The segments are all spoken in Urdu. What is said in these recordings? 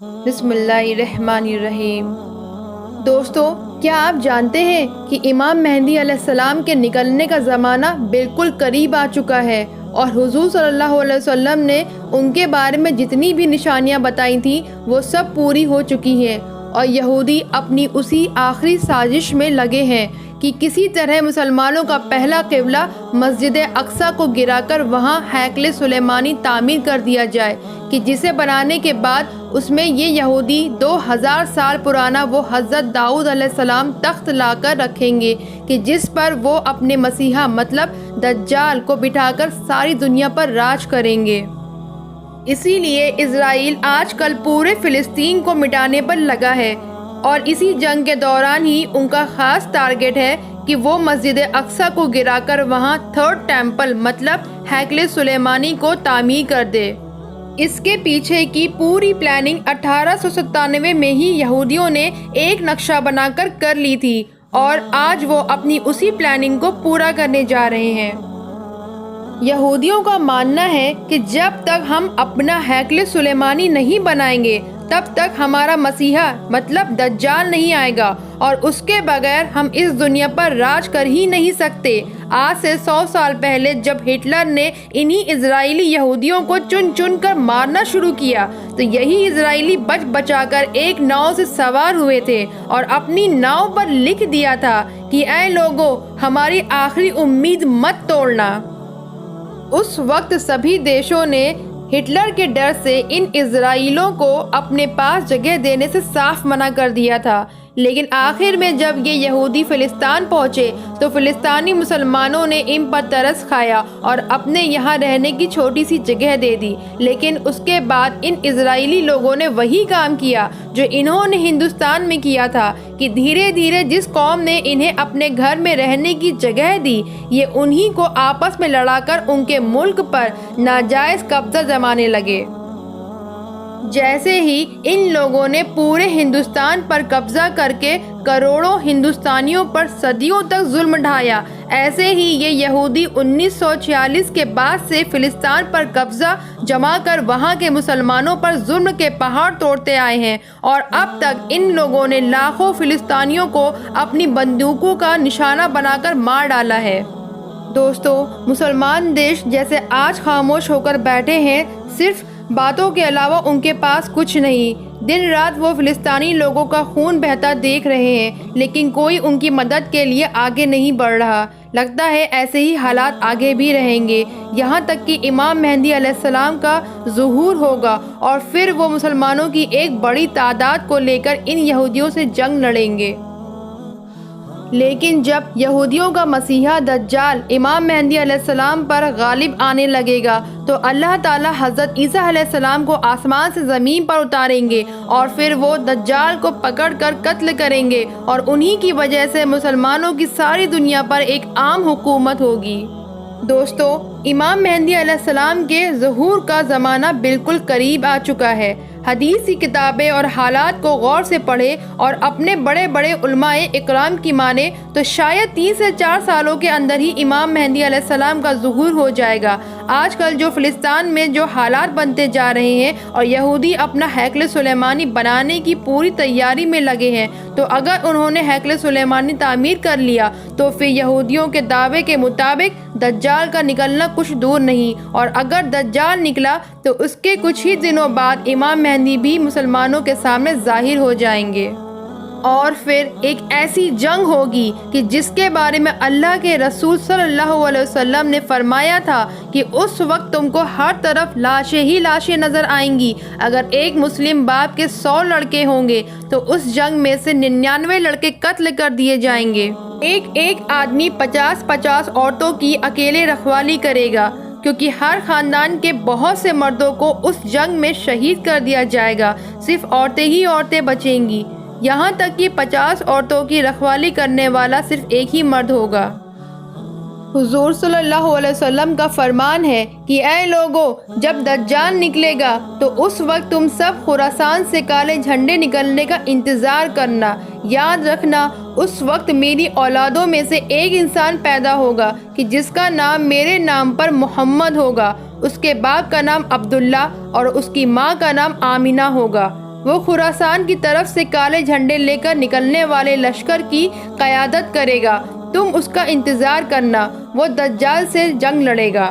بسم اللہ الرحمن الرحیم۔ دوستو، کیا آپ جانتے ہیں کہ امام مہدی علیہ السلام کے نکلنے کا زمانہ بالکل قریب آ چکا ہے، اور حضور صلی اللہ علیہ وسلم نے ان کے بارے میں جتنی بھی نشانیاں بتائی تھیں وہ سب پوری ہو چکی ہیں، اور یہودی اپنی اسی آخری سازش میں لگے ہیں کہ کسی طرح مسلمانوں کا پہلا قبلہ مسجد اقصی کو گرا کر وہاں ہیکل سلیمانی تعمیر کر دیا جائے، کہ جسے بنانے کے بعد اس میں یہ یہودی 2000 سال پرانا وہ حضرت داؤد علیہ السلام تخت لا کر رکھیں گے، کہ جس پر وہ اپنے مسیحا مطلب دجال کو بٹھا کر ساری دنیا پر راج کریں گے۔ اسی لیے اسرائیل آج کل پورے فلسطین کو مٹانے پر لگا ہے، اور اسی جنگ کے دوران ہی ان کا خاص ٹارگٹ ہے کہ وہ مسجد اقصی کو گرا کر وہاں تھرڈ ٹیمپل مطلب ہیکل سلیمانی کو تعمیر کر دے۔ اس کے پیچھے کی پوری پلاننگ 1897 میں ہی یہودیوں نے ایک نقشہ بنا کر لی تھی، اور آج وہ اپنی اسی پلاننگ کو پورا کرنے جا رہے ہیں۔ یہودیوں کا ماننا ہے کہ جب تک ہم اپنا ہیکل سلیمانی نہیں بنائیں گے تب تک ہمارا مسیحا مطلب دجال نہیں آئے گا، اور اس کے بغیر ہم اس دنیا پر راج کر ہی نہیں سکتے۔ آج سے 100 سال پہلے جب ہٹلر نے انہی اسرائیلی یہودیوں کو چن چن کر مارنا شروع کیا تو یہی اسرائیلی بچ بچا کر ایک ناؤ سے سوار ہوئے تھے، اور اپنی ناؤ پر لکھ دیا تھا کہ اے لوگو، ہماری آخری امید مت توڑنا۔ اس وقت سبھی دیشوں نے ہٹلر کے ڈر سے ان اسرائیلیوں کو اپنے پاس جگہ دینے سے صاف منع کر دیا تھا، لیکن آخر میں جب یہ یہودی فلسطین پہنچے تو فلسطینی مسلمانوں نے ان پر ترس کھایا اور اپنے یہاں رہنے کی چھوٹی سی جگہ دے دی۔ لیکن اس کے بعد ان اسرائیلی لوگوں نے وہی کام کیا جو انہوں نے ہندوستان میں کیا تھا، کہ دھیرے دھیرے جس قوم نے انہیں اپنے گھر میں رہنے کی جگہ دی، یہ انہی کو آپس میں لڑا کر ان کے ملک پر ناجائز قبضہ جمانے لگے۔ جیسے ہی ان لوگوں نے پورے ہندوستان پر قبضہ کر کے کروڑوں ہندوستانیوں پر صدیوں تک ظلم ڈھایا، ایسے ہی یہ یہودی 1946 کے بعد سے فلسطین پر قبضہ جما کر وہاں کے مسلمانوں پر ظلم کے پہاڑ توڑتے آئے ہیں، اور اب تک ان لوگوں نے لاکھوں فلسطینیوں کو اپنی بندوقوں کا نشانہ بنا کر مار ڈالا ہے۔ دوستو، مسلمان دیش جیسے آج خاموش ہو کر بیٹھے ہیں، صرف باتوں کے علاوہ ان کے پاس کچھ نہیں۔ دن رات وہ فلسطینی لوگوں کا خون بہتا دیکھ رہے ہیں، لیکن کوئی ان کی مدد کے لیے آگے نہیں بڑھ رہا۔ لگتا ہے ایسے ہی حالات آگے بھی رہیں گے، یہاں تک کہ امام مہدی علیہ السلام کا ظہور ہوگا، اور پھر وہ مسلمانوں کی ایک بڑی تعداد کو لے کر ان یہودیوں سے جنگ لڑیں گے۔ لیکن جب یہودیوں کا مسیحا دجال امام مہدی علیہ السلام پر غالب آنے لگے گا تو اللہ تعالیٰ حضرت عیسیٰ علیہ السلام کو آسمان سے زمین پر اتاریں گے، اور پھر وہ دجال کو پکڑ کر قتل کریں گے، اور انہی کی وجہ سے مسلمانوں کی ساری دنیا پر ایک عام حکومت ہوگی۔ دوستو، امام مہدی علیہ السلام کے ظہور کا زمانہ بالکل قریب آ چکا ہے۔ حدیث کی کتابیں اور حالات کو غور سے پڑھے اور اپنے بڑے بڑے علماء اکرام کی مانے تو شاید 3 سے 4 سالوں کے اندر ہی امام مہدی علیہ السلام کا ظہور ہو جائے گا۔ آج کل جو فلسطین میں جو حالات بنتے جا رہے ہیں اور یہودی اپنا ہیکل سلیمانی بنانے کی پوری تیاری میں لگے ہیں، تو اگر انہوں نے ہیکل سلیمانی تعمیر کر لیا تو پھر یہودیوں کے دعوے کے مطابق دجال کا نکلنا کچھ دور نہیں، اور اگر دجال نکلا تو اس کے کچھ ہی دنوں بعد امام مہدی بھی مسلمانوں کے سامنے ظاہر ہو جائیں گے، اور پھر ایک ایسی جنگ ہوگی کہ جس کے بارے میں اللہ کے رسول صلی اللہ علیہ وسلم نے فرمایا تھا کہ اس وقت تم کو ہر طرف لاشیں ہی لاشیں نظر آئیں گی۔ اگر ایک مسلم باپ کے 100 لڑکے ہوں گے تو اس جنگ میں سے 99 لڑکے قتل کر دیے جائیں گے۔ ایک آدمی 50 عورتوں کی اکیلے رکھوالی کرے گا، کیونکہ ہر خاندان کے بہت سے مردوں کو اس جنگ میں شہید کر دیا جائے گا، صرف عورتیں ہی عورتیں بچیں گی، یہاں تک کہ 50 عورتوں کی رکھوالی کرنے والا صرف ایک ہی مرد ہوگا۔ حضور صلی اللہ علیہ وسلم کا فرمان ہے کہ اے لوگو، جب دجال نکلے گا تو اس وقت تم سب خراسان سے کالے جھنڈے نکلنے کا انتظار کرنا۔ یاد رکھنا، اس وقت میری اولادوں میں سے ایک انسان پیدا ہوگا کہ جس کا نام میرے نام پر محمد ہوگا، اس کے باپ کا نام عبداللہ اور اس کی ماں کا نام آمینہ ہوگا۔ وہ خراسان کی طرف سے کالے جھنڈے لے کر نکلنے والے لشکر کی قیادت کرے گا۔ تم اس کا انتظار کرنا، وہ دجال سے جنگ لڑے گا۔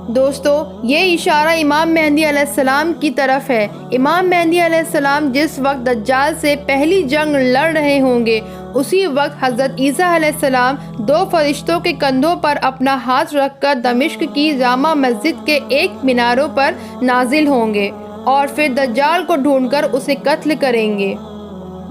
دوستو، یہ اشارہ امام مہدی علیہ السلام کی طرف ہے۔ امام مہدی علیہ السلام جس وقت دجال سے پہلی جنگ لڑ رہے ہوں گے، اسی وقت حضرت عیسیٰ علیہ السلام 2 فرشتوں کے کندھوں پر اپنا ہاتھ رکھ کر دمشق کی جامع مسجد کے ایک میناروں پر نازل ہوں گے اور پھر دجال کو ڈھونڈ کر اسے قتل کریں گے۔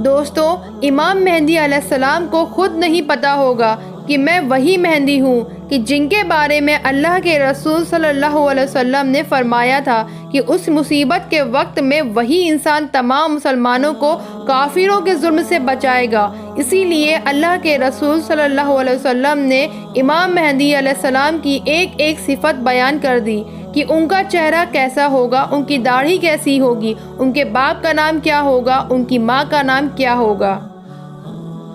دوستو، امام مہدی علیہ السلام کو خود نہیں پتا ہوگا کہ میں وہی مہدی ہوں کہ جن کے بارے میں اللہ کے رسول صلی اللہ علیہ وسلم نے فرمایا تھا کہ اس مصیبت کے وقت میں وہی انسان تمام مسلمانوں کو کافروں کے ظلم سے بچائے گا۔ اسی لیے اللہ کے رسول صلی اللہ علیہ وسلم نے امام مہدی علیہ السلام کی ایک ایک صفت بیان کر دی کہ ان کا چہرہ کیسا ہوگا، ان کی داڑھی کیسی ہوگی، ان کے باپ کا نام کیا ہوگا، ان کی ماں کا نام کیا ہوگا۔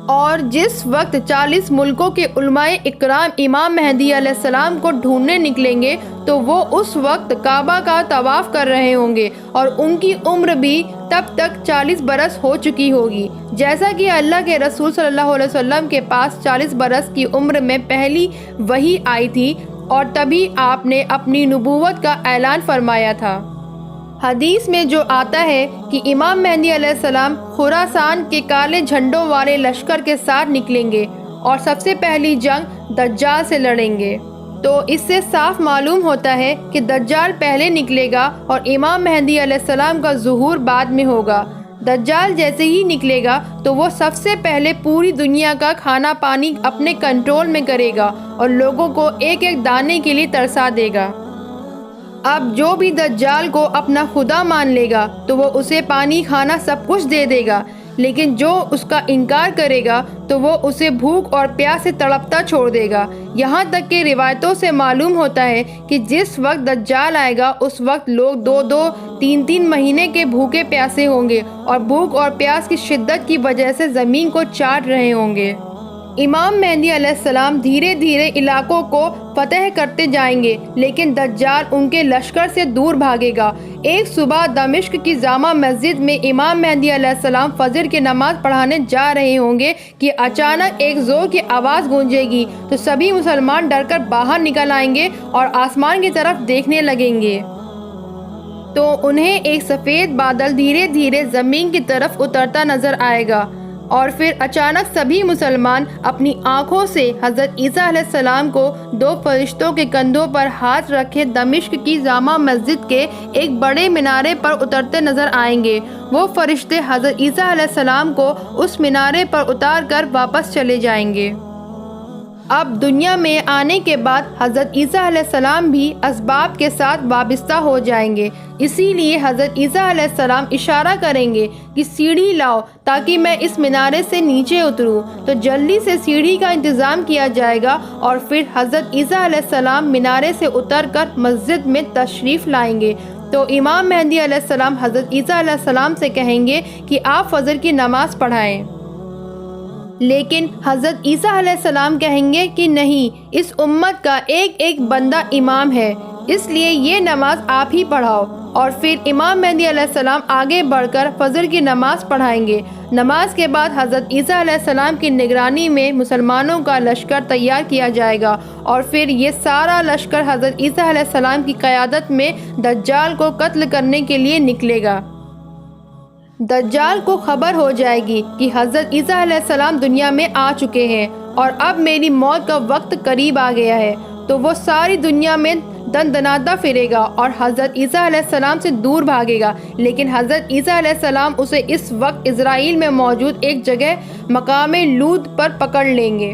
اور جس وقت 40 ملکوں کے علماء اکرام امام مہدی علیہ السلام کو ڈھونڈنے نکلیں گے تو وہ اس وقت کعبہ کا طواف کر رہے ہوں گے اور ان کی عمر بھی تب تک 40 برس ہو چکی ہوگی، جیسا کہ اللہ کے رسول صلی اللہ علیہ وسلم کے پاس 40 برس کی عمر میں پہلی وحی آئی تھی اور تبھی آپ نے اپنی نبوت کا اعلان فرمایا تھا۔ حدیث میں جو آتا ہے کہ امام مہدی علیہ السلام خراسان کے کالے جھنڈوں والے لشکر کے ساتھ نکلیں گے اور سب سے پہلی جنگ دجال سے لڑیں گے، تو اس سے صاف معلوم ہوتا ہے کہ دجال پہلے نکلے گا اور امام مہدی علیہ السلام کا ظہور بعد میں ہوگا۔ دجال جیسے ہی نکلے گا تو وہ سب سے پہلے پوری دنیا کا کھانا پانی اپنے کنٹرول میں کرے گا اور لوگوں کو ایک ایک دانے کے لیے ترسا دے گا۔ اب جو بھی دجال کو اپنا خدا مان لے گا تو وہ اسے پانی کھانا سب کچھ دے دے گا، لیکن جو اس کا انکار کرے گا تو وہ اسے بھوک اور پیاس سے تڑپتا چھوڑ دے گا۔ یہاں تک کہ روایتوں سے معلوم ہوتا ہے کہ جس وقت دجال آئے گا اس وقت لوگ 2-2 3-3 مہینے کے بھوکے پیاسے ہوں گے اور بھوک اور پیاس کی شدت کی وجہ سے زمین کو چاٹ رہے ہوں گے۔ امام مہدی علیہ السلام دھیرے دھیرے علاقوں کو فتح کرتے جائیں گے، لیکن دجال ان کے لشکر سے دور بھاگے گا۔ ایک صبح دمشق کی جامع مسجد میں امام مہدی علیہ السلام فجر کی نماز پڑھانے جا رہے ہوں گے کہ اچانک ایک زور کی آواز گونجے گی تو سبھی مسلمان ڈر کر باہر نکل آئیں گے اور آسمان کی طرف دیکھنے لگیں گے تو انہیں ایک سفید بادل دھیرے دھیرے زمین کی طرف اترتا نظر آئے گا، اور پھر اچانک سبھی مسلمان اپنی آنکھوں سے حضرت عیسیٰ علیہ السلام کو 2 فرشتوں کے کندھوں پر ہاتھ رکھے دمشق کی جامع مسجد کے ایک بڑے مینارے پر اترتے نظر آئیں گے۔ وہ فرشتے حضرت عیسیٰ علیہ السلام کو اس مینارے پر اتار کر واپس چلے جائیں گے۔ اب دنیا میں آنے کے بعد حضرت عیسیٰ علیہ السلام بھی اسباب کے ساتھ وابستہ ہو جائیں گے، اسی لیے حضرت عیسیٰ علیہ السلام اشارہ کریں گے کہ سیڑھی لاؤ تاکہ میں اس مینارے سے نیچے اتروں، تو جلدی سے سیڑھی کا انتظام کیا جائے گا اور پھر حضرت عیسیٰ علیہ السلام مینارے سے اتر کر مسجد میں تشریف لائیں گے۔ تو امام مہدی علیہ السلام حضرت عیسیٰ علیہ السلام سے کہیں گے کہ آپ فجر کی نماز پڑھائیں، لیکن حضرت عیسیٰ علیہ السلام کہیں گے کہ نہیں، اس امت کا ایک ایک بندہ امام ہے، اس لیے یہ نماز آپ ہی پڑھاؤ۔ اور پھر امام مہدی علیہ السلام آگے بڑھ کر فجر کی نماز پڑھائیں گے۔ نماز کے بعد حضرت عیسیٰ علیہ السلام کی نگرانی میں مسلمانوں کا لشکر تیار کیا جائے گا اور پھر یہ سارا لشکر حضرت عیسیٰ علیہ السلام کی قیادت میں دجال کو قتل کرنے کے لیے نکلے گا۔ دجال کو خبر ہو جائے گی کہ حضرت عیسیٰ علیہ السلام دنیا میں آ چکے ہیں اور اب میری موت کا وقت قریب آ گیا ہے، تو وہ ساری دنیا میں دندناتا پھرے گا اور حضرت عیسیٰ علیہ السلام سے دور بھاگے گا، لیکن حضرت عیسیٰ علیہ السلام اسے اس وقت اسرائیل میں موجود ایک جگہ مقام لود پر پکڑ لیں گے۔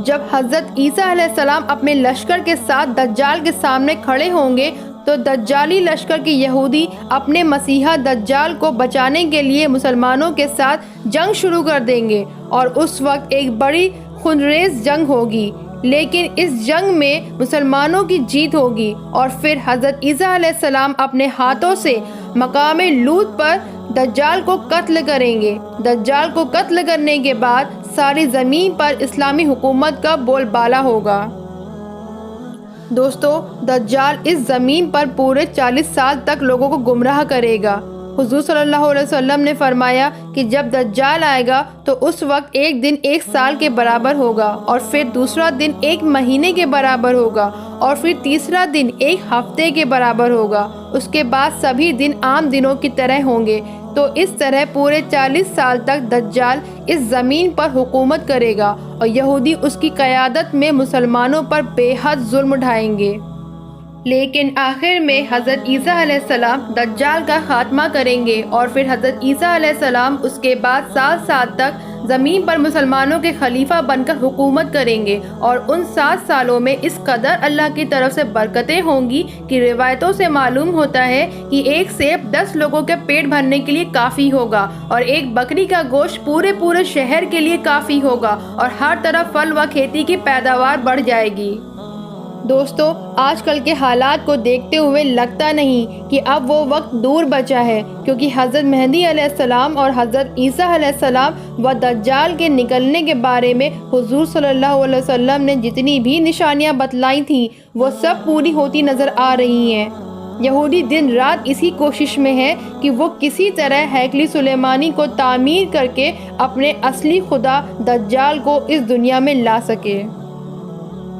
جب حضرت عیسیٰ علیہ السلام اپنے لشکر کے ساتھ دجال کے سامنے کھڑے ہوں گے تو دجالی لشکر کے یہودی اپنے مسیحا دجال کو بچانے کے لیے مسلمانوں کے ساتھ جنگ شروع کر دیں گے اور اس وقت ایک بڑی خونریز جنگ ہوگی، لیکن اس جنگ میں مسلمانوں کی جیت ہوگی اور پھر حضرت عیسیٰ علیہ السلام اپنے ہاتھوں سے مقام لوط پر دجال کو قتل کریں گے۔ دجال کو قتل کرنے کے بعد ساری زمین پر اسلامی حکومت کا بول بالا ہوگا۔ دوستو، دجال اس زمین پر پورے 40 سال تک لوگوں کو گمراہ کرے گا حضور صلی اللہ علیہ وسلم نے فرمایا کہ جب دجال آئے گا تو اس وقت ایک دن 1 سال کے برابر ہوگا، اور پھر دوسرا دن 1 مہینے کے برابر ہوگا، اور پھر تیسرا دن 1 ہفتے کے برابر ہوگا۔ اس کے بعد سبھی دن عام دنوں کی طرح ہوں گے۔ تو اس طرح پورے 40 سال تک دجال اس زمین پر حکومت کرے گا، اور یہودی اس کی قیادت میں مسلمانوں پر بے حد ظلم ڈھائیں گے۔ لیکن آخر میں حضرت عیسیٰ علیہ السلام دجال کا خاتمہ کریں گے، اور پھر حضرت عیسیٰ علیہ السلام اس کے بعد 7 سال تک زمین پر مسلمانوں کے خلیفہ بن کر حکومت کریں گے، اور ان 7 سالوں میں اس قدر اللہ کی طرف سے برکتیں ہوں گی کہ روایتوں سے معلوم ہوتا ہے کہ 1 سیب 10 لوگوں کے پیٹ بھرنے کے لیے کافی ہوگا، اور 1 بکری کا گوشت پورے شہر کے لیے کافی ہوگا، اور ہر طرف پھل و کھیتی کی پیداوار بڑھ جائے گی۔ دوستو، آج کل کے حالات کو دیکھتے ہوئے لگتا نہیں کہ اب وہ وقت دور بچا ہے، کیونکہ حضرت مہدی علیہ السلام اور حضرت عیسیٰ علیہ السلام و دجال کے نکلنے کے بارے میں حضور صلی اللہ علیہ وسلم نے جتنی بھی نشانیاں بتلائی تھیں وہ سب پوری ہوتی نظر آ رہی ہیں۔ یہودی دن رات اسی کوشش میں ہے کہ وہ کسی طرح ہیکل سلیمانی کو تعمیر کر کے اپنے اصلی خدا دجال کو اس دنیا میں لا سکے۔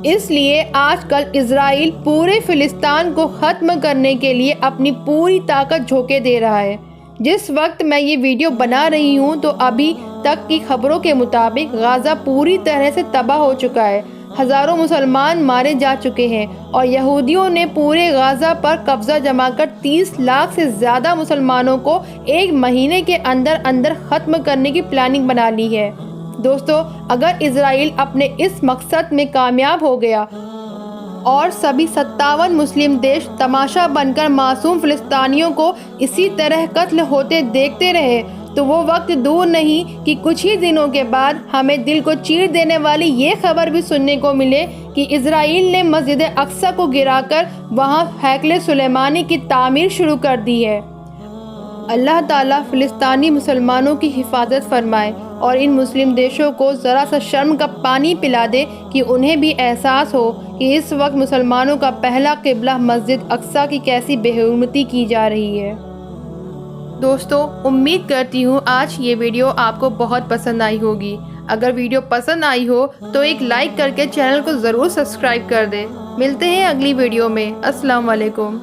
اس لیے آج کل اسرائیل پورے فلسطین کو ختم کرنے کے لیے اپنی پوری طاقت جھونکے دے رہا ہے۔ جس وقت میں یہ ویڈیو بنا رہی ہوں تو ابھی تک کی خبروں کے مطابق غزہ پوری طرح سے تباہ ہو چکا ہے، ہزاروں مسلمان مارے جا چکے ہیں، اور یہودیوں نے پورے غزہ پر قبضہ جما کر 30 لاکھ سے زیادہ مسلمانوں کو 1 مہینے کے اندر ختم کرنے کی پلاننگ بنا لی ہے۔ دوستو، اگر اسرائیل اپنے اس مقصد میں کامیاب ہو گیا اور سبھی 57 مسلم دیش تماشا بن کر معصوم فلسطینیوں کو اسی طرح قتل ہوتے دیکھتے رہے تو وہ وقت دور نہیں کہ کچھ ہی دنوں کے بعد ہمیں دل کو چیر دینے والی یہ خبر بھی سننے کو ملے کہ اسرائیل نے مسجد اقصی کو گرا کر وہاں ہیکل سلیمانی کی تعمیر شروع کر دی ہے۔ اللہ تعالیٰ فلسطینی مسلمانوں کی حفاظت فرمائے اور ان مسلم دیشوں کو ذرا سا شرم کا پانی پلا دے کہ انہیں بھی احساس ہو کہ اس وقت مسلمانوں کا پہلا قبلہ مسجد اقصی کی کیسی بے حرمتی کی جا رہی ہے۔ دوستو، امید کرتی ہوں آج یہ ویڈیو آپ کو بہت پسند آئی ہوگی۔ اگر ویڈیو پسند آئی ہو تو ایک لائک کر کے چینل کو ضرور سبسکرائب کر دیں۔ ملتے ہیں اگلی ویڈیو میں۔ السلام علیکم۔